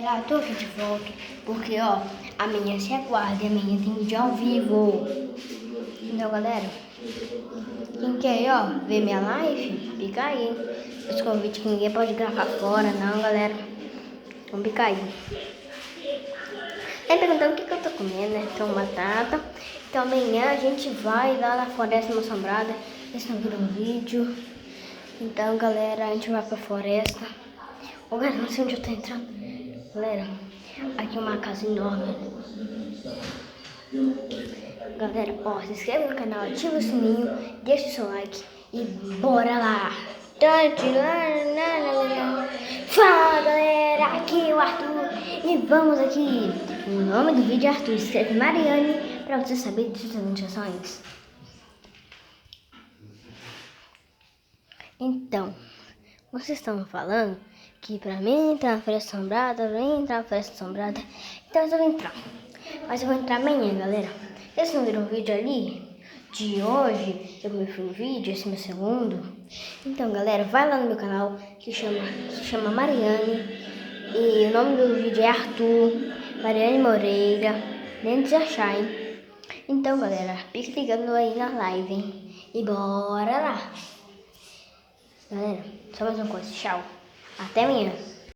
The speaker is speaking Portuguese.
Galera, tô aqui de volta, porque ó, amanhã se aguarde, amanhã tem vídeo ao vivo. Então galera, quem quer ó, ver minha live, pica aí. Os convites que ninguém pode gravar fora, não galera. Vamos picar aí. Aí perguntando o que eu tô comendo, né? Então batata. Então amanhã a gente vai lá na Floresta Assombrada. Esse não virou um vídeo. Então galera, a gente vai pra floresta. Ô galera, não sei onde eu tô entrando. Galera, aqui é uma casa enorme. Galera, ó, se inscreve no canal, ativa o sininho, deixa o seu like e bora lá! Fala galera, aqui é o Arthur e vamos aqui. O nome do vídeo é Arthur, escreve Mariane pra você saber das notificações. Então, vocês estão falando que pra mim entrar na Floresta Assombrada, então eu vou entrar. Mas eu vou entrar amanhã, galera. Esse não virou um vídeo ali de hoje, eu me fui um vídeo, esse é meu segundo. Então, galera, vai lá no meu canal, que chama Mariane. E o nome do vídeo é Arthur, Mariane Moreira, nem de achar, hein? Então, galera, fique ligando aí na live, hein? E bora lá! Galera, só mais uma coisa, tchau. Até amanhã.